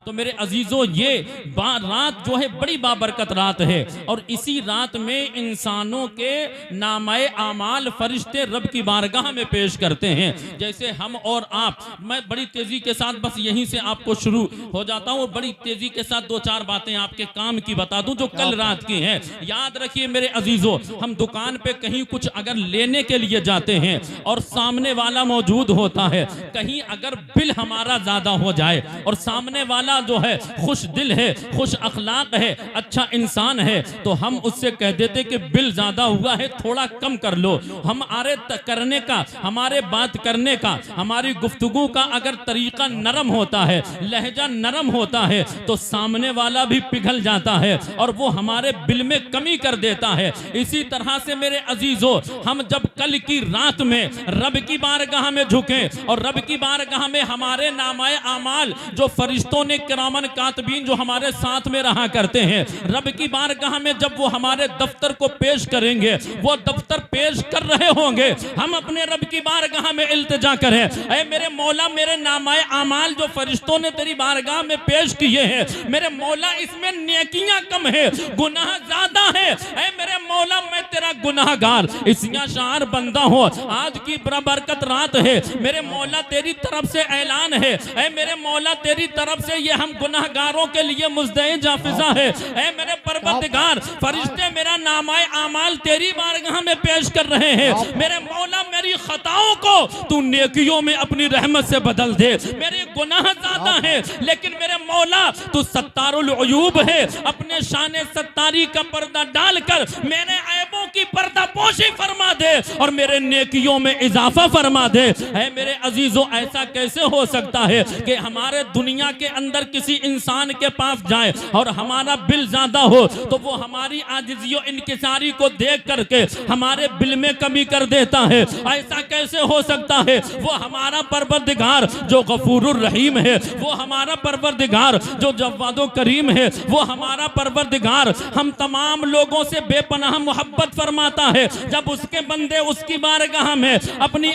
तो मेरे अजीजों ये रात जो है बड़ी बाबरकत रात है और इसी रात में इंसानों के नामाए आमाल फरिश्ते रब की बारगाह में पेश करते हैं। जैसे हम और आप, मैं बड़ी तेजी के साथ बस यहीं से आपको शुरू हो जाता हूँ, बड़ी तेजी के साथ दो चार बातें आपके काम की बता दूं जो कल रात की हैं। याद रखिए मेरे अजीजों, हम दुकान पे कहीं कुछ अगर लेने के लिए जाते हैं और सामने वाला मौजूद होता है, कहीं अगर बिल हमारा ज्यादा हो जाए और सामने वाला जो है खुश दिल है, खुश अखलाक है, अच्छा इंसान है, तो हम उससे कह देते कि बिल ज्यादा हुआ है, थोड़ा कम कर लो। हमारे करने का, हमारे बात करने का, हमारी गुफ्तगू का अगर तरीका नरम होता है, लहजा नरम होता है, तो सामने वाला भी पिघल जाता है और वो हमारे बिल में कमी कर देता है। इसी तरह से मेरे अजीजों, हम जब कल की रात में रब की बारगाह में झुके और रब की बारगाह में हमारे नामाए आमाल जो फरिश्तों ने किरामन कातबीन जो हमारे साथ में रहा करते हैं, रब की बारगाह में जब वो हमारे दफ्तर को पेश करेंगे, वो दफ्तर पेश कर रहे होंगे, हम अपने रब की बारगाह में इल्तिजा करें, ऐ मेरे मौला मेरे नामाए आमाल जो फरिश्तों ने तेरी बारगाह में पेश किए हैं, मेरे मौला इसमें नेकियां कम है, गुनाह ज्यादा है, ऐ मेरे मौला मैं तेरा गुनाहगार इसिया शार बंदा हो। आज की बरकत रात है, मेरे मौला तेरी तरफ से ऐलान है, ऐ मेरे मौला तेरी तरफ से ये हम गुनाहगारों के लिए मुज़दई जाफिजा है। ऐ मेरे परवरदिगार, फरिश्ते मेरा नामाए आमाल तेरी बारगाह में पेश कर रहे हैं, मेरे मौला मेरी खताओं को तू नेकियों में अपनी रहमत से बदल दे। मेरे गुनाह ज्यादा है लेकिन मेरे मौला तू सत्तारुल उयूब है, अपने शान सत्तारी का पर्दा डालकर मेरे ऐबों की पर्दापोशी फरमा दे और मेरे नेकियों में इजाफा फरमा दे। ऐ मेरे अजीजों, ऐसा कैसे हो सकता है कि हमारे दुनिया के अंदर किसी इंसान के पास जाए और हमारा बिल ज्यादा हो तो वो हमारी आजिज़ी और इनकिसारी को देख करके हमारे बिल में कमी कर देता है। ऐसा कैसे हो सकता है? वो हमारा परवरदिगार जो गफूरुर रहीम है, वो हमारा परवरदिगार जो जव्वादो करीम है, वो हमारा परवरदिगार हम तमाम लोगों से बेपनाह मोहब्बत फरमाता है। जब उसके बंदे उसकी बारगाह में अपनी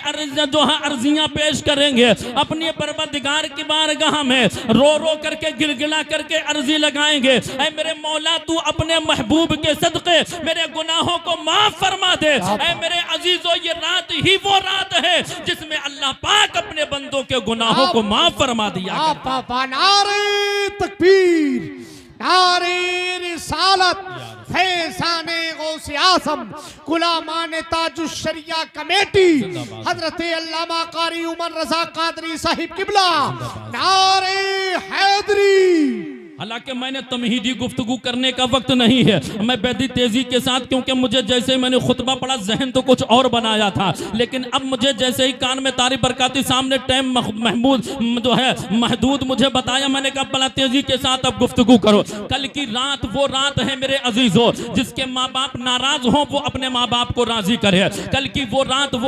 जो है अर्जियां पेश करेंगे, अपने परवरदिगार की बारगाह में रो रो करके गिलगिला करके अर्जी लगाएंगे, ऐ मेरे मौला तू अपने महबूब के सदके मेरे गुनाहों को माफ फरमा दे। ऐ मेरे अजीजों, ये रात ही वो रात है जिसमें अल्लाह पाक अपने बंदों के गुनाहों को माफ फरमा दिया। नारे तकबीर, नारे रिसालत, फैज़ाने गौसे आज़म, गुलामाने ताजुश शरिया कमेटी, हजरत अल्लामा कारी उमर रजा कादरी साहिब किबला, नारे हैदरी। हालांकि मैंने तमहीदी गुफ्तगू करने का वक्त नहीं है, मैं बेदी तेजी के साथ, क्योंकि मुझे जैसे ही मैंने खुतबा पढ़ा जहन तो कुछ और बनाया था, लेकिन अब मुझे जैसे ही कान में तारी बरकाती सामने टाइम महमूद जो है महदूद मुझे बताया, मैंने कहा बड़ा तेजी के साथ अब गुफ्तगू करो। कल की रात वो रात है मेरे अजीजों जिसके माँ बाप नाराज हों वो अपने माँ बाप को राजी करे। कल की वो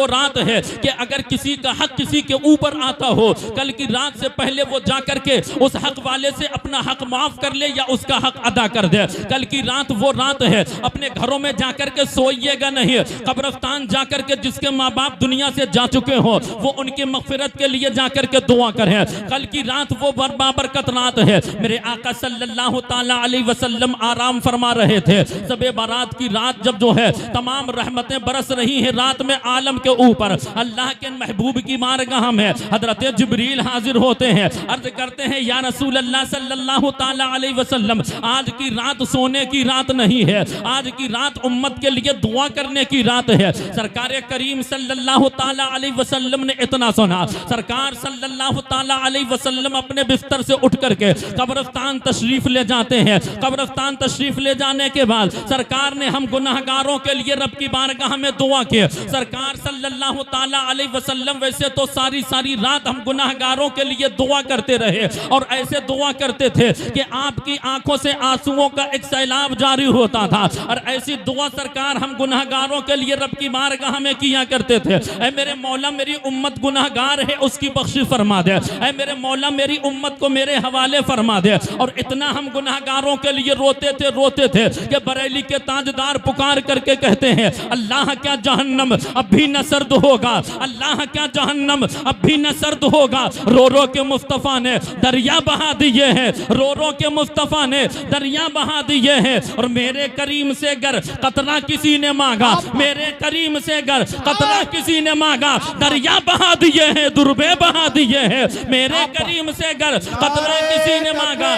रात है कि अगर किसी का हक किसी के ऊपर आता हो, कल की रात से पहले वो जा करके उस हक वाले से अपना हक माफ कर ले या उसका हक अदा कर दे। कल की रात वो रात है, अपने घरों में जाकर के सोइएगा नहीं, कब्रिस्तान जाकर के जिसके माँ बाप दुनिया से जा चुके हो वो उनकी मगफिरत के लिए जाकर के दुआ करें। कल की रात वो बाबरकत रात है, मेरे आका सल्लल्लाहु ताला अलैहि वसल्लम आराम फरमा रहे थे। सबे बारात की रात जब जो है तमाम रहमतें बरस रही हैं रात में आलम के ऊपर, अल्लाह के महबूब की बारगाह में हजरत जिब्रील हाजिर होते हैं, अर्ज करते हैं या रसूल अल्लाह सल्लल्लाहु ताला अलैहि वसल्लम, आज की रात सोने की रात नहीं है, आज की रात उम्मत के लिए दुआ करने की रात है। सरकार करीम सल्लल्लाहु ताला अलैहि वसल्लम ने इतना सुना, सरकार सल्लल्लाहु ताला अलैहि वसल्लम अपने बिस्तर से उठ करके कब्रिस्तान तशरीफ ले जाते हैं। कब्रिस्तान तशरीफ ले जाने के बाद सरकार ने हम गुनाहगारों के लिए रब की बारगाह में दुआ की। सरकार सल्लल्लाहु ताला अलैहि वसल्लम वैसे तो सारी रात हम गुनाहगारों के लिए दुआ करते रहे और ऐसे दुआ करते थे कि कि आपकी आंखों से आंसुओं का एक सैलाब जारी होता था। और ऐसी दुआ सरकार हम गुनाहगारों के लिए रब की बारगाह में किया करते थे। ऐ मेरे मौला मेरी उम्मत गुनाहगार है, उसकी बख्शी फरमा दे। ऐ मेरे मौला मेरी उम्मत को मेरे हवाले फरमा दे। और इतना हम गुनाहगारों के लिए रोते थे कि बरेली के ताजदार पुकार करके कहते हैं, अल्लाह क्या जहन्नम अब भी न सर्द होगा, अल्लाह क्या जहन्नम अब भी न सर्द होगा। रो रो के मुस्तफ़ा ने दरिया बहा दिए हैं, रो रो के मुस्तफ़ा ने दरिया बहा दिए हैं। और मेरे करीम से गर कतरा किसी ने मांगा, मेरे करीम से गर कतरा किसी ने मांगा, दरिया बहा दिए हैं, दुर्बे बहा दिए हैं। मेरे करीम से गर कतरा किसी ने मांगा।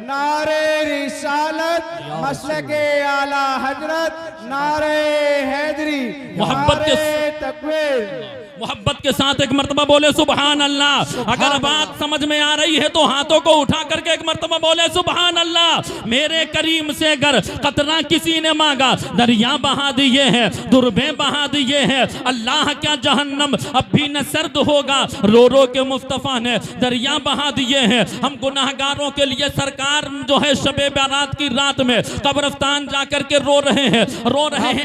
नारे रिसालत, मसलके आला हजरत, नारे हैदरी, मोहब्बत के तकबीर। मोहब्बत के साथ एक मर्तबा बोले सुबहान अल्लाह। अगर बात समझ में आ रही है तो हाथों को उठा करके एक मर्तबा बोले सुबहान अल्लाह। मेरे करीम से गर कतरा किसी ने मांगा, दरिया बहा दिए हैं, दुर्बे बहा दिए हैं। अल्लाह क्या जहन्नम अब भी न सर्द होगा। रो रो के मुस्तफ़ा ने दरिया बहा दिए हैं। हम गुनाहगारों के लिए सरकार जो है शबे बारात की रात में कब्रिस्तान जाकर के रो रहे हैं।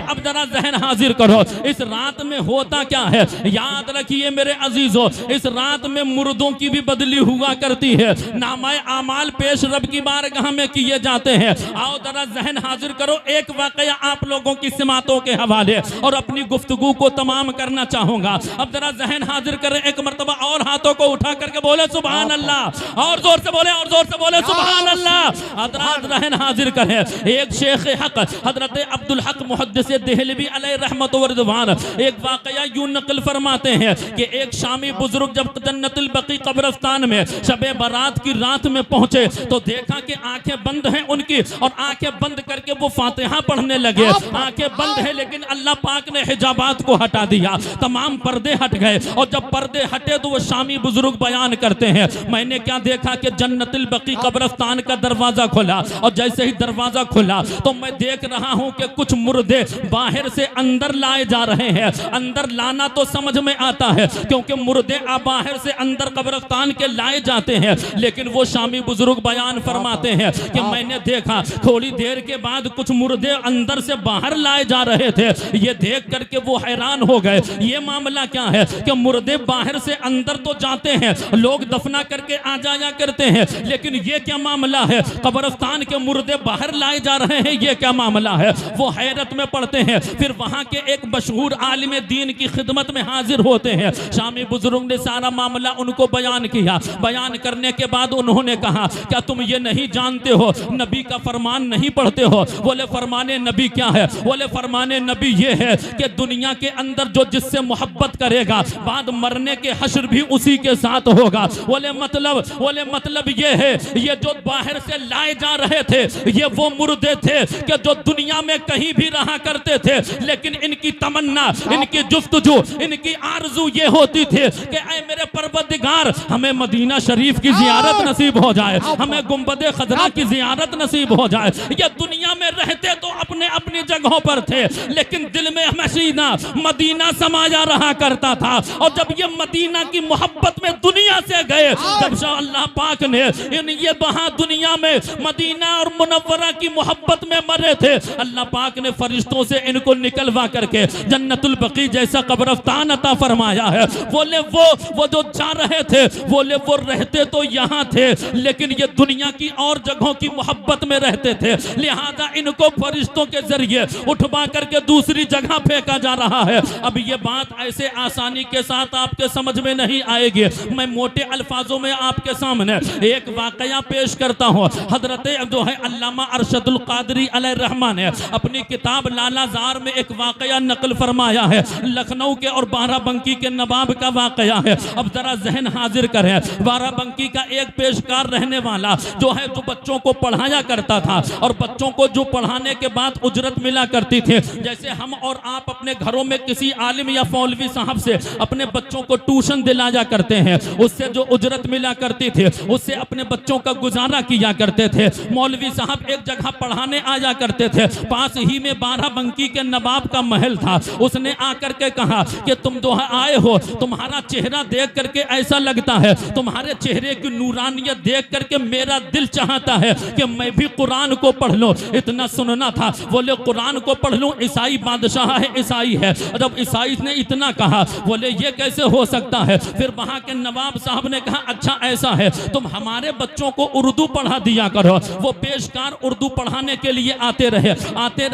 अब जरा जहन हाजिर करो, इस रात में होता क्या है। याद रखिए मेरे अजीजों, इस रात में मुर्दों की भी बदली हुआ करती है। नामाए आमाल पेश रब की बारगाह में किए जाते हैं। आओ जरा जहन हाजिर करो, एक वाकया आप लोगों की सिमातों के हवाले और अपनी गुफ्तगू को तमाम करना चाहूंगा। अब जरा जहन हाजिर करें एक मर्तबा और हाथों को उठा करके बोले सुभान अल्लाह, और जोर से बोले, और जोर से बोले सुभान अल्लाह। हजरात जहन हाजिर करें, एक शेख हक हजरत अब्दुल हक मुहद्दिस देहलवी अलैहि रहमत व रिज़वान एक वाकया यूं नकल फरमाते हैं कि एक शामी बुजुर्ग जब जन्नतुल बकी कब्रिस्तान में शबे बारात की रात में पहुंचे तो देखा कि आंखें बंद हैं उनकी, और आंखें बंद करके वो फातिहा पढ़ने लगे। आंखें बंद है लेकिन अल्लाह पाक ने हिजाबात को हटा दिया, तमाम पर्दे हट गए। और जब पर्दे हटे तो वो शामी बुजुर्ग बयान करते हैं, मैंने क्या देखा कि जन्नतुल बकी कब्रिस्तान का दरवाजा खुला, और जैसे ही दरवाजा खुला तो मैं देख रहा हूं कि कुछ मुर्दे बाहर से अंदर लाए जा रहे हैं। अंदर लाना तो समझ में आता है क्योंकि मुर्दे बाहर से अंदर कब्रिस्तान के लाए जाते हैं, लेकिन वो शामी बुजुर्ग बयान फरमाते हैं कि मैंने देखा थोड़ी देर के बाद कुछ मुर्दे अंदर से बाहर लाए जा रहे थे। ये देख करके वो हैरान हो गए, ये मामला क्या है कि मुर्दे बाहर से अंदर तो जाते हैं, लोग दफना करके आ जाया करते हैं, लेकिन ये क्या मामला है, कब्रिस्तान के मुर्दे बाहर लाए जा रहे हैं, ये क्या मामला है। वो हैरत में पड़ते हैं। फिर वहां के एक मशहूर आलिम दीन की खिदमत में हाजिर होते हैं। शामी बुजुर्ग ने सारा मामला उनको बयान किया। बयान करने के बाद उन्होंने कहा, क्या तुम ये नहीं जानते हो, नबी का फरमान नहीं पढ़ते हो। बोले फरमाने नबी क्या है। बोले फरमाने नबी ये है कि दुनिया के अंदर जो जिससे मोहब्बत करेगा बाद मरने के हश्र भी उसी के साथ होगा। बोले मतलब ये है, ये जो बाहर से लाए जा रहे थे ये वो मुर्दे थे कि जो दुनिया में कहीं भी रहा करते थे, लेकिन इनकी तमन्ना, इनकी जुफ्तजू, इनकी आरजू ये होती थी कि ऐ मेरे परवरदिगार हमें मदीना शरीफ की जियारत नसीब हो जाए, हमें गुंबद खजरा की जियारत नसीब हो जाए। ये दुनिया में रहते तो अपने अपनी जगहों पर थे, लेकिन दिल में हमेशा मदीना समाया रहा करता था। और जब ये मदीना की मोहब्बत में दुनिया से गए, तब अल्लाह पाक ने ये वहां दुनिया में मदीना और मुनव्वरा की मोहब्बत में मरे थे, अल्लाह पाक ने फरिश्तों से इनको निकलवा करके जन्नतुल बकी जैसा कब्रिस्तान अता फरमाया है। बोले वो जो जा रहे थे, बोले वो रहते तो यहाँ थे, लेकिन ये दुनिया की और जगहों की मोहब्बत में रहते थे, लिहाजा इनको फरिश्तों के जरिए उठवा करके दूसरी जगह फेंका जा रहा है। अब ये बात ऐसे आसानी के साथ आपके समझ में नहीं आएगी। मैं मोटे अल्फाजों में आपके सामने एक वाकया पेश करता हूँ। हजरत जो है अल्लामा अरशदुल कादरी अलैहि रहमान ने अपनी किताब लालाजार में एक वाकया नकल फरमाया है, लखनऊ के और बाराबंकी के नवाब का वाकया है। अब जरा जहन हाजिर करें, बाराबंकी का एक पेशकार रहने वाला जो है, जो बच्चों को पढ़ाया करता था, और बच्चों को जो पढ़ाने के बाद उजरत मिला करती थी। जैसे हम और आप अपने घरों में किसी आलिम या मौलवी साहब से अपने बच्चों को ट्यूशन दिलाया करते हैं, उससे जो उजरत मिला करती थी उससे अपने बच्चों का गुजारा किया करते थे। मौलवी साहब एक जगह पढ़ाने आया करते थे, पास ही में बाराबंकी के नवाब का महल था। उसने आकर के कहा कि तुम जो आए हो, तुम्हारा चेहरा देख करके ऐसा लगता है, तुम्हारे चेहरे की नूरानियत देख करके मेरा दिल चाहता है कि मैं भी कुरान को पढ़ लूं। इतना सुनना था, बोले कुरान को पढ़ लूं, ईसाई बादशाह है, ईसाई है। जब ईसाई ने इतना कहा, बोले ये कैसे हो सकता है। फिर वहां के नवाब साहब ने कहा अच्छा ऐसा है, तुम हमारे बच्चों को उर्दू पढ़ा दिया करो। वो पेशकार उर्दू पढ़ाने के लिए आते रहे, जाते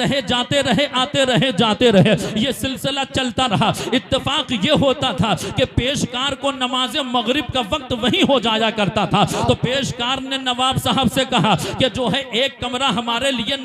रहे, आते रहे, जाते रहे। ये सिलसिला चलता रहा। इत्तेफाक ये होता था कि पेशकार को नमाज मगरिब का वक्त वहीं हो जाया करता था। तो पेशकार ने नवाब साहब से कहा कि जो है एक कमरा हमारे लिए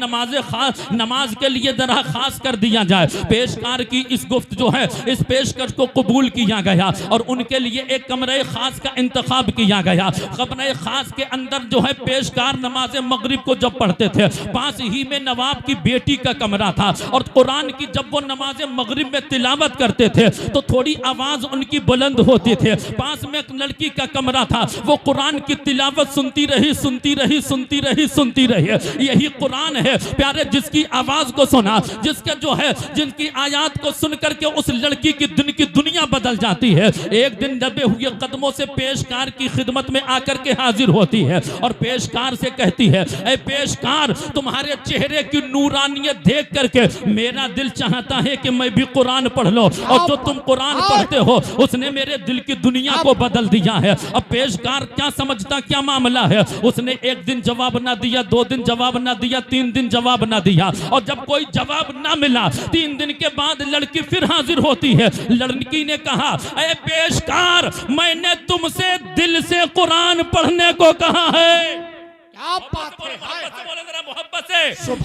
नमाज के लिए जरा खास कर दिया जाए। पेशकार की इस गुफ्त जो है, इस पेशकश को कबूल किया गया और उनके लिए एक कमरे खास का इंतखाब किया गया। कमरे खास के अंदर जो है पेशकार नमाज मगरिब को जब पढ़ते थे, पास ही में नवाब की बेटी का कमरा था और कुरान की जब वो नमाज मगरिब में तिलावत करते थे तो थोड़ी आवाज उनकी बुलंद होती थी। पास में एक लड़की का कमरा था, वो कुरान की तिलावत सुनती रही, सुनती रही, सुनती रही, सुनती रही। यही कुरान है प्यारे, जिसकी आवाज को सुना, जिसके जो है जिनकी आयत को सुन करके उस लड़की की दुनिया बदल जाती है। एक दिन दबे हुए कदमों से पेशकार की खिदमत में आकर के हाजिर होती है और पेशकार से कहती है, ऐ पेशकार, तुम्हारे चेहरे की नूरानियत देख करके मेरा दिल चाहता है कि मैं भी कुरान पढ़ लो, और जो तुम कुरान पढ़ते हो उसने मेरे दिल की दुनिया को बदल दिया है। अब पेशकार क्या समझता क्या मामला है। उसने एक दिन जवाब ना दिया, 2 दिन जवाब ना दिया, 3 दिन जवाब ना दिया, और जब कोई जवाब ना मिला 3 दिन के बाद लड़की फिर हाजिर होती है। लड़की ने कहा, ऐ पेशकार, मैंने तुमसे दिल से कुरान पढ़ने को कहा है। क्या बात है, मोहब्बत से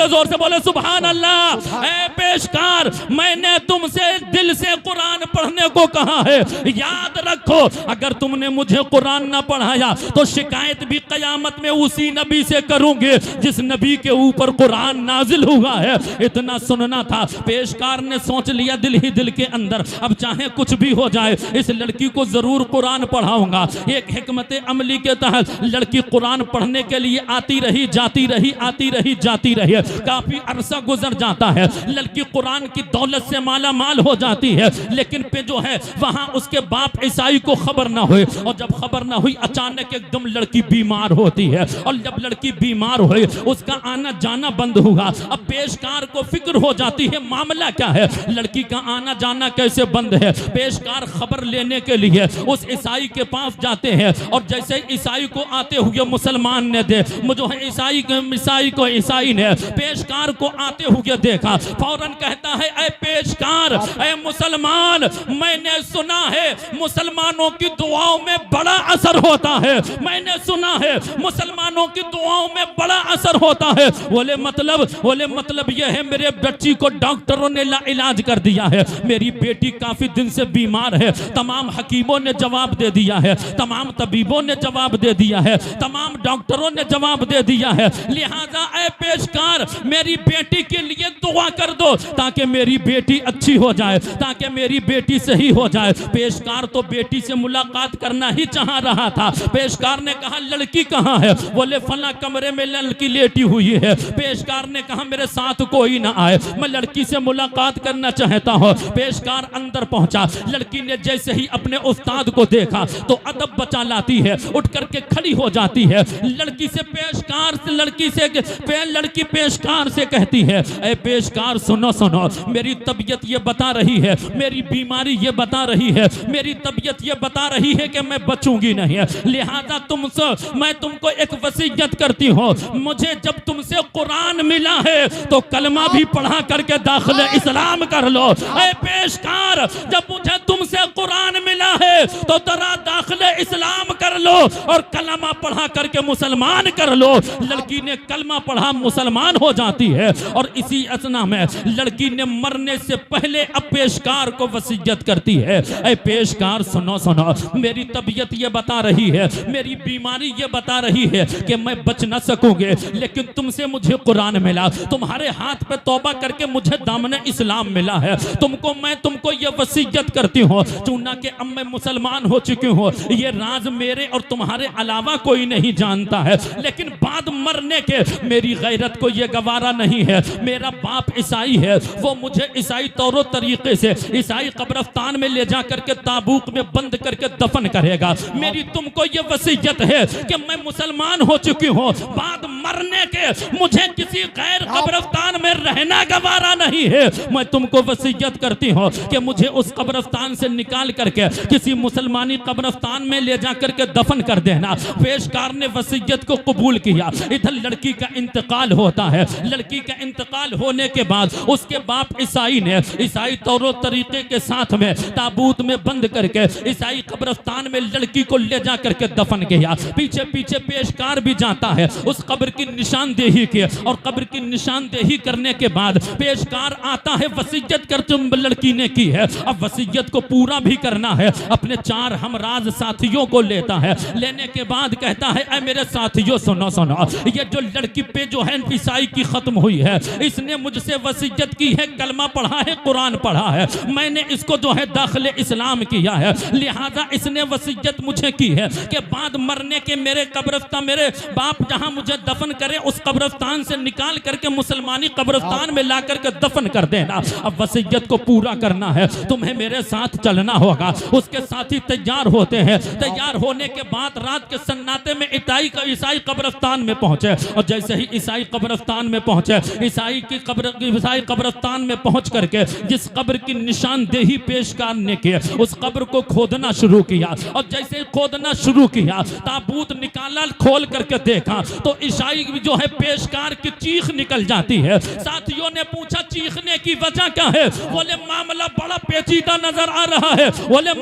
जोर से बोले सुभान अल्लाह। ऐ पेशकार, मैंने तुमसे दिल से कुरान पढ़ने को कहा है। याद रखो, अगर तुमने मुझे कुरान ना पढ़ाया तो शिकायत भी कयामत में उसी नबी से करूंगे जिस नबी के ऊपर कुरान नाजिल हुआ है। इतना सुनना था। पेशकार ने सोच लिया दिल ही दिल के अंदर, अब चाहे कुछ भी हो जाए इस लड़की को जरूर कुरान पढ़ाऊंगा। एक हिकमत अमली के तहत लड़की कुरान पढ़ने के लिए आती रही, जाती रही, आती रही, जाती रही। काफी अरसा गुजर जाता है, लड़की कुरान की दौलत से माला माल हो जाती है। लेकिन पे जो है वहां उसके बाप ईसाई को खबर ना हुई, और जब खबर ना हुई अचानक एकदम लड़की बीमार होती है, और जब लड़की बीमार हुई उसका आना जाना बंद हुआ। अब पेशकार को फिक्र हो जाती है मामला क्या है, लड़की का आना जाना कैसे बंद है। पेशकार खबर लेने के लिए उस ईसाई के पास जाते हैं, और जैसे ईसाई को आते हुए मुसलमान ने दे मुझे ईसाई ने पेशकार को आते हुए देखा, फौरन कहता है, ऐ पेशकार, ऐ मुसलमान, मैंने सुना है मुसलमानों की दुआओं में बड़ा असर होता है। मैंने सुना है मुसलमानों की दुआओं में बड़ा असर होता है। बोले मतलब यह है मेरे बच्ची को डॉक्टरों ने इलाज कर दिया है, मेरी बेटी काफी दिन से बीमार है। तमाम हकीमों ने जवाब दे दिया है, तमाम तबीबों ने जवाब दे दिया है, तमाम डॉक्टरों ने जवाब दे दिया है। लिहाजा ऐ पेशकार, मेरी बेटी के लिए दुआ कर दो ताकि मेरी बेटी अच्छी हो जाए, ताकि मेरी बेटी सही हो जाए। पेशकार तो बेटी से मुलाकात करना ही चाह रहा था। पेशकार ने कहा, लड़की कहाँ है। बोले फला कमरे में लड़की लेटी हुई है। पेशकार ने कहा, मेरे साथ कोई ना आए, मैं लड़की से मुलाकात करना चाहता हूँ। पेशकार अंदर पहुंचा, लड़की ने जैसे ही अपने उस्ताद को देखा तो अदब बचा लाती है, उठ करके खड़ी हो जाती है। लड़की पेशकार से कहती है, ऐ पेशकार सुनो, मेरी तबीयत ये बता रही है, मेरी बीमारी ये बता रही है, मेरी तबीयत ये बता रही है कि मैं बचूंगी नहीं। लिहाजा मैं तुमको एक वसीयत करती हूँ, मुझे जब तुमसे कुरान मिला है तो कलमा भी पढ़ा करके दाखिल इस्लाम कर लो। ऐ पेशकार, जब मुझे तुमसे कुरान मिला है तो तरा दाखिल इस्लाम कर लो और कलमा पढ़ा करके मुसलमान कर लो। लड़की ने कलमा पढ़ा, मुसलमान हो जाती है। और इसी असना में लड़की ने मरने से पहले अब पेशकार को वसीयत करती है, ऐ पेशकार सुनो, मेरी तबीयत ये बता रही है, मेरी बीमारी ये बता रही है कि मैं बच न सकूंगे, लेकिन तुमसे मुझे कुरान मिला, तुम्हारे हाथ पे तौबा करके मुझे दामन इस्लाम मिला है। मैं तुमको ये वसीयत करती हूँ, चूना के अब मैं मुसलमान हो चुकी हूँ, ये राज मेरे और तुम्हारे अलावा कोई नहीं जानता है, लेकिन बाद मरने के मेरी मेरी गैरत को ये गवारा नहीं है। मेरा बाप ईसाई है, वो मुझे ईसाई तौर तरीके से ईसाई कब्रिस्तान में ले जा करके ताबूत में बंद करके दफन करेगा। मेरी तुमको ये वसीयत है कि मैं मुसलमान हो चुकी हूँ, बाद मरने के मुझे किसी गैर कब्रिस्तान में रहना गवारा नहीं है। मैं तुमको वसीयत करती हूँ कि मुझे उस कब्रिस्तान से निकाल करके किसी मुसलमानी कब्रिस्तान में ले जा करके दफन कर देना। पेशकार ने वसीयत को कबूल किया। इधर लड़की का इंतकाल होता है। लड़की का इंतकाल होने के बाद उसके बाप ईसाई ने ईसाई तौर तरीके के साथ में ताबूत में बंद करके ईसाई कब्रिस्तान में लड़की को ले जा करके दफन किया। पीछे पीछे पेशकार भी जाता है उस कब्र की निशानदेही की, और कब्र की निशानदेही करने के बाद पेशकार आता है। वसीयत कर तुम लड़की ने की है, अब वसीयत को पूरा भी करना है। अपने 4 हमराज साथियों को लेता है। लेने के बाद कहता है, ऐ मेरे साथियों सुनो सुनो, ये जो लड़की पे जो है ईसाई की खत्म हुई है, इसने मुझसे वसीयत की है, कलमा पढ़ा है, कुरान पढ़ा है, मैंने इसको जो है दाखिले इस्लाम किया है, लिहाजा इसने वसीयत मुझे की है कि बाद मरने के मेरे कब्रिस्तान, मेरे बाप जहां मुझे दफन करे उस कब्रिस्तान से निकाल करके मुसलमानी कब्रिस्तान में ला करके दफन कर देना। अब वसीयत को पूरा करना है, तुम्हें मेरे साथ चलना होगा। उसके साथी तैयार होते हैं। तैयार होने के बाद रात के सन्नाटे में ईसाई कब्रिस्तान में पहुंचे, और जैसे ही ईसाई कब्रिस्तान में पहुंचे, ईसाई कब्रिस्तान में पहुंच करके जिस कब्र की निशानदेही पेशकार ने की, उस कब्र को खोदना शुरू किया। और जैसे खोदना शुरू किया, ताबूत निकाला, खोल करके देखा तो ईसाई जो है पेशकार की चीख निकल जाती है। साथियों ने पूछा चीखने की वजह क्या है? बोले मामला बड़ा पेचीदा नजर आ रहा है। बोले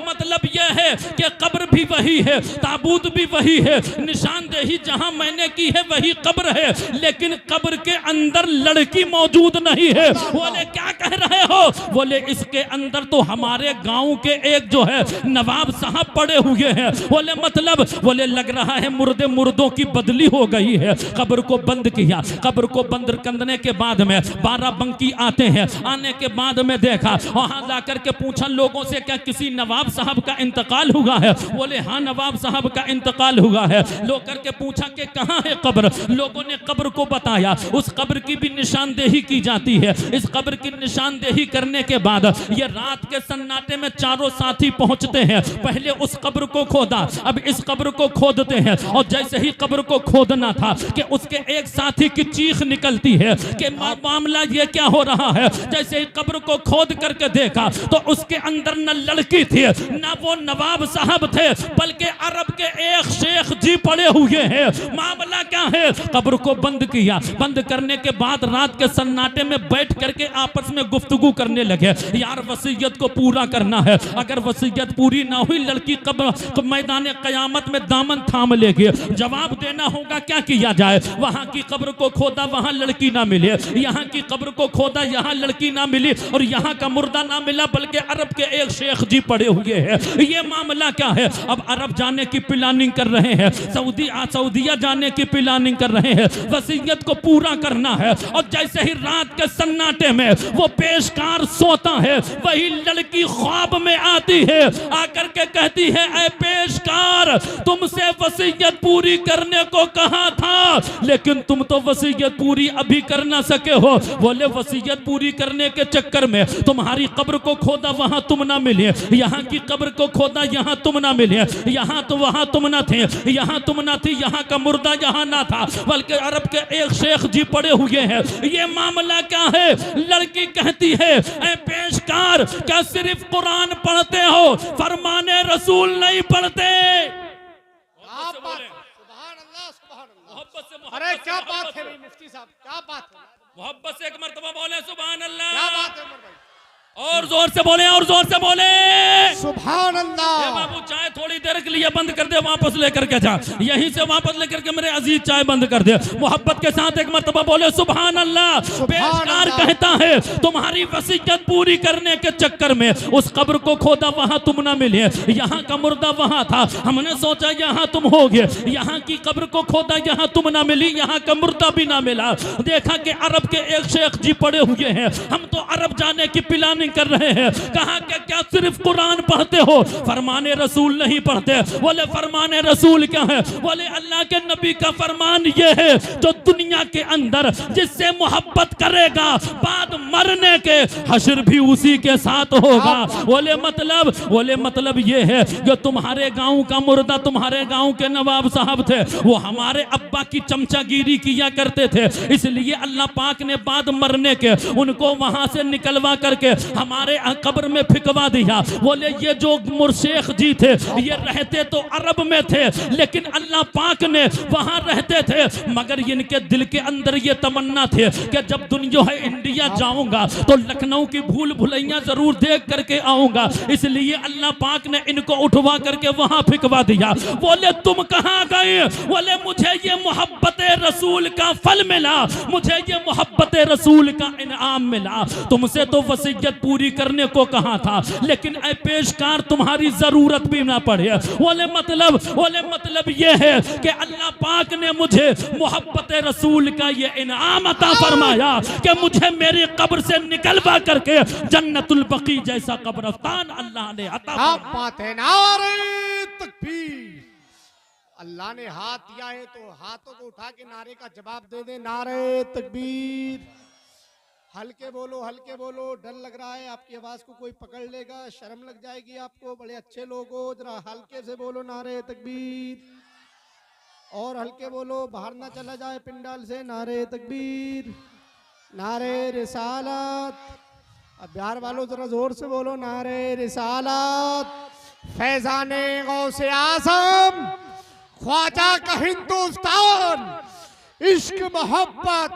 मतलब यह है कि कब्र भी वही है, ताबूत भी वही है, निशानदेही जहां मैंने की है वही कब्र है, लेकिन कब्र के अंदर लड़की मौजूद नहीं है। बोले क्या कह रहे हो? बोले इसके अंदर तो हमारे गांव के एक जो है नवाब साहब पड़े हुए हैं। बोले मतलब? बोले लग रहा है मुर्दों की बदली हो गई है। कब्र को बंद किया। कब्र को बंद करने के बाद में 12 बंकी आते हैं। आने के बाद में देखा, वहां जाकर के पूछा लोगों से, क्या किसी नवाब साहब का इंतकाल हुआ है? बोले हाँ नवाब साहब का इंतकाल हुआ है। लोग करके पूछा कि कहाँ है कब्र? लोगों ने कब्र को बताया। उस कब्र की भी निशानदेही की जाती है। इस कब्र की निशानदेही करने के बाद ये रात के सन्नाटे में चारों साथी पहुंचते हैं। पहले उस कब्र को खोदा, अब इस कब्र को खोदते हैं। और जैसे ही कब्र को खोदना था कि उसके एक साथी की चीख निकलती है कि मामला ये क्या हो रहा है। जैसे ही कब्र को खोद करके देखा तो उसके अंदर न लड़की थी, न वो नवाब साहब थे, बल्कि अरब के एक शेख जी पड़े हुए हैं। मामला क्या है? कब्र को बंद किया। बंद करने के बाद रात के सन्नाटे में बैठ करके आपस में गुफ्तगू करने लगे, यार वसीयत को पूरा करना है, अगर वसीयत पूरी ना हुई लड़की कब्र मैदान कयामत में दामन थाम लेगी। जवाब देना होगा, क्या किया जाए? वहां की कब्र को खोदा, वहां लड़की ना मिले, यहाँ की कब्र को खोदा, यहाँ लड़की ना मिली, और यहाँ का मुर्दा ना मिला, बल्कि अरब के एक शेख जी पड़े हुए हैं। ये मामला क्या है? अब अरब जाने की प्लानिंग कर रहे हैं, सऊदिया जाने की प्लानिंग कर रहे हैं, वसीयत को पूरा करना है। और जैसे ही रात के सन्नाटे में वो पेशकार सोता है, वही लड़की ख्वाब में आती है, आकर के कहती है, ऐ पेशकार तुमसे वसीयत पूरी करने को कहा था, लेकिन तुम तो वसीयत पूरी अभी कर ना सके हो। बोले वसीयत पूरी करने के चक्कर में तुम्हारी कब्र को खोदा, वहां तुम ना मिले, यहाँ की कब्र को खोदा, यहाँ तुम ना मिले, यहाँ तो वहां तुम ना थे, यहाँ तुम ना थी, यहाँ का मुर्दा यहाँ ना था, बल्कि अरब के एक शेख जी पड़े हुए हैं। ये मामला क्या है? लड़की कहती है, ऐ पेशकार क्या सिर्फ कुरान पढ़ते हो, फरमाने रसूल नहीं पढ़ते? अरे क्या बात है मुफ्ती साहब, क्या बात है? मोहब्बत से एक मर्तबा बोले सुभान अल्लाह। क्या बात है उमर भाई? और जोर से बोले, और जोर से बोले सुभान अल्लाह। बाबू चाय थोड़ी देर के लिए बंद कर दे, वापस लेकर के जा, यहीं से वापस लेकर के मेरे अजीज चाय बंद कर दे। मोहब्बत के साथ एक मर्तबा बोले सुभान अल्लाह। पेशकार कहता है, तुम्हारी वसीयत पूरी करने के चक्कर में उस कब्र को खोदा, वहां तुम ना मिले, यहाँ का मुर्दा वहां था, हमने सोचा यहाँ तुम होगे, यहाँ की कब्र को खोदा, यहाँ तुम ना मिली, यहाँ का मुर्दा भी ना मिला। देखा कि अरब के एक शेख जी पड़े हुए हैं, हम तो अरब जाने की प्लानिंग कर रहे रहे हैं। कहा कि क्या सिर्फ कुरान पढ़ते हो, फरमाने रसूल नहीं पढ़ते? बोले फरमाने रसूल क्या है? बोले अल्लाह के नबी का फरमान ये है, जो दुनिया के अंदर जिससे मोहब्बत करेगा बाद मरने के हश्र भी उसी के साथ होगा। बोले मतलब ये है कि तुम्हारे गांव का मुर्दा तुम्हारे गांव के नवाब साहब थे, वो हमारे अब्बा की चमचागिरी किया करते थे, इसलिए अल्लाह पाक ने बाद मरने के उनको वहां से निकलवा करके हमारे कब्र में फिकवा दिया। बोले ये जो मुर्शेख जी थे ये रहते तो अरब में थे, लेकिन अल्लाह पाक ने वहां रहते थे, मगर इनके दिल के अंदर ये तमन्ना थे कि जब दुनिया है इंडिया जाऊंगा तो लखनऊ की भूल भुलैया जरूर देख करके आऊंगा, इसलिए अल्लाह पाक ने इनको उठवा करके वहां फिकवा दिया। बोले तुम कहां गए? बोले मुझे ये मोहब्बत रसूल का फल मिला, मुझे ये मोहब्बत रसूल का इनाम मिला। तुमसे तो वसीयत पूरी करने को कहा था, लेकिन ऐ पेशकार तुम्हारी जरूरत भी ना पड़े। बोले मतलब ये है कि अल्लाह पाक ने मुझे मोहब्बत रसूल का ये इनाम अता फरमाया कि मुझे मेरी कब्र से निकलवा करके जन्नतुल बकी जैसा कब्रस्तान अल्लाह ने अता क्या फरमाया। बात है, नारे तकबीर। अल्लाह ने हाथ दिया है तो हाथों को उठा के नारे का जवाब दे दे, नारे तकबीर। हल्के बोलो, डर लग रहा है आपकी आवाज को कोई पकड़ लेगा, शर्म लग जाएगी आपको। बड़े अच्छे लोग हो, जरा हल्के से बोलो नारे तकबीर, और हल्के बोलो, बाहर ना चला जाए पिंडाल से। नारे तकबीर, नारे रिसालत। अब बिहार वालों जरा जोर से बोलो, नारे रिसालत। फैजाने गौसे आज़म, ख्वाजा का हिंदुस्तान, इश्क मोहब्बत।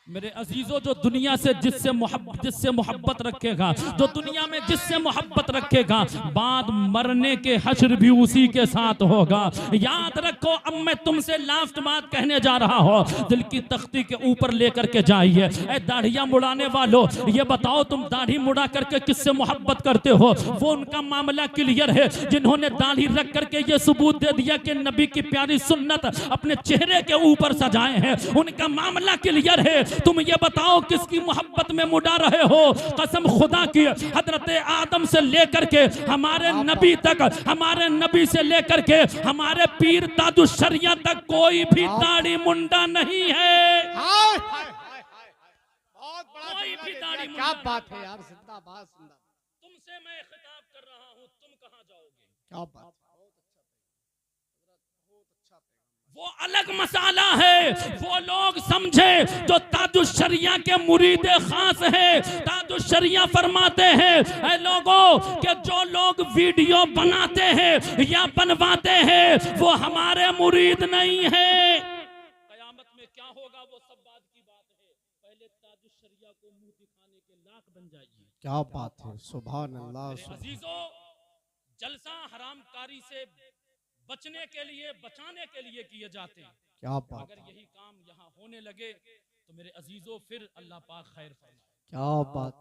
मेरे अजीजों, जो दुनिया से जिससे मोहब्बत रखेगा, जो दुनिया में जिससे मोहब्बत रखेगा, बाद मरने के हश्र भी उसी के साथ होगा। याद रखो, अब मैं तुमसे लास्ट बात कहने जा रहा हूँ, दिल की तख्ती के ऊपर लेकर के जाइए। ऐ दाढ़ियां मुड़ाने वालों, ये बताओ तुम दाढ़ी मुड़ा करके किससे मोहब्बत करते हो? वो उनका मामला क्लियर है जिन्होंने दाढ़ी रख करके ये सबूत दे दिया कि नबी की प्यारी सुन्नत अपने चेहरे के ऊपर सजाए हैं, उनका मामला क्लियर है। तुम ये बताओ किसकी मोहब्बत में मुड़ा रहे हो? कसम खुदा की, हजरत आदम से लेकर के हमारे नबी तक, हमारे नबी से लेकर के हमारे पीर ताजुश्शरिया तक कोई भी दाढ़ी मुंडा नहीं है। हाय हाय हाय हाय, बहुत बड़ा कोई भी दाढ़ी क्या मुंडा बात है यार, जिंदाबाद जिंदाबाद। तुमसे मैं खिताब कर रहा हूँ, तुम कहाँ जाओगे? क्या बात, वो अलग मसाला है। वो लोग समझे जो ताजुश्शरिया के मुरीद खास है। ताजुश्शरिया फरमाते हैं, ऐ लोगों कि जो लोग वीडियो बनाते हैं या बनवाते हैं वो हमारे मुरीद नहीं है। कयामत में क्या होगा वो सब बात की बात है, पहले ताजुश्शरिया को मुंह दिखाने के लायक बन जाइए। क्या बात है, सुभान अल्लाह। अजीजों, जलसा हरामकारी से बचने के लिए, बचाने के लिए किए जाते हैं। क्या बात, अगर यही काम यहाँ होने लगे तो मेरे अजीजों फिर अल्लाह पाक खैर फरमाए। क्या बात।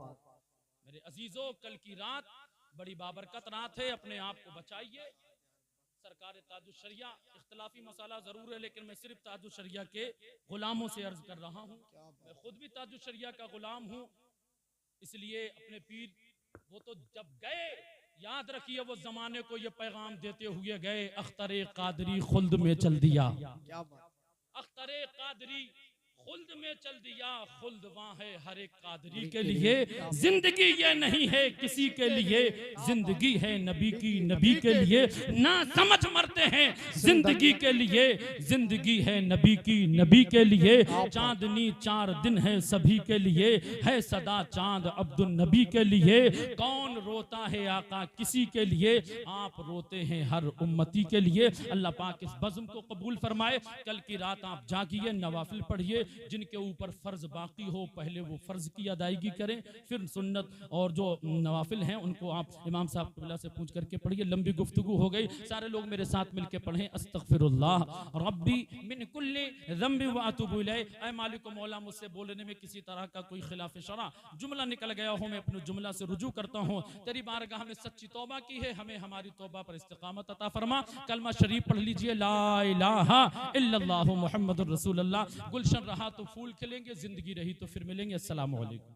मेरे अजीजों, कल की रात बड़ी बाबरकत रात है, अपने आप को बचाइए। सरकार ताजुश्शरिया इख्तिलाफी मसाला जरूर है, लेकिन मैं सिर्फ ताजुश्शरिया के गुलामों से अर्ज कर रहा हूँ। मैं खुद भी ताजुश्शरिया का गुलाम हूँ, इसलिए अपने पीर वो तो जब गए, याद रखिए वो जमाने को ये पैगाम देते हुए गए, अख्तरे कादरी खुल्द में चल दिया। क्या बात, अख्तरे कादरी खुल्द में चल दिया, खुल्द वहाँ है हर एक कादरी के लिए। जिंदगी ये नहीं है किसी के लिए, जिंदगी है नबी की, नबी के लिए। ना समझ मरते हैं जिंदगी के लिए, जिंदगी है नबी की, नबी के लिए। चांदनी 4 दिन है सभी के लिए, है सदा चांद अब्दुल नबी के लिए। कौन रोता है आका किसी के लिए, आप रोते हैं हर उम्मती के लिए। अल्लाह पाक इस बज़्म को कबूल फरमाए। कल की रात आप जागिए, नवाफिल पढ़िए, जिनके ऊपर फर्ज बाकी हो पहले वो फर्ज की अदायगी करें, फिर सुन्नत और जो नवाफिल हैं उनको आप इमाम साहब क़िबला से पूछ करके पढ़िए। लंबी गुफ्तगू हो गई, सारे लोग मेरे साथ मिलके पढ़ें, अस्तगफिरुल्लाह रब्बी मिन कुल्ली ज़ंबि व अतूबु इलैह। ऐ मालिक मौला, मुझसे बोलने में किसी तरह का कोई खिलाफ शरा जुमला निकल गया हो, मैं अपने जुमला से रुजू करता हूँ। तेरी बारगाह में सच्ची तौबा की है, हमें हमारी तौबा पर इस्तिकामत अता फरमा। कलमा शरीफ पढ़ लीजिए, ला इलाहा इल्लल्लाहु मुहम्मदुर रसूलुल्लाह। गुलशन रहा तो फूल खिलेंगे, जिंदगी रही तो फिर मिलेंगे। अस्सलामु अलैकुम।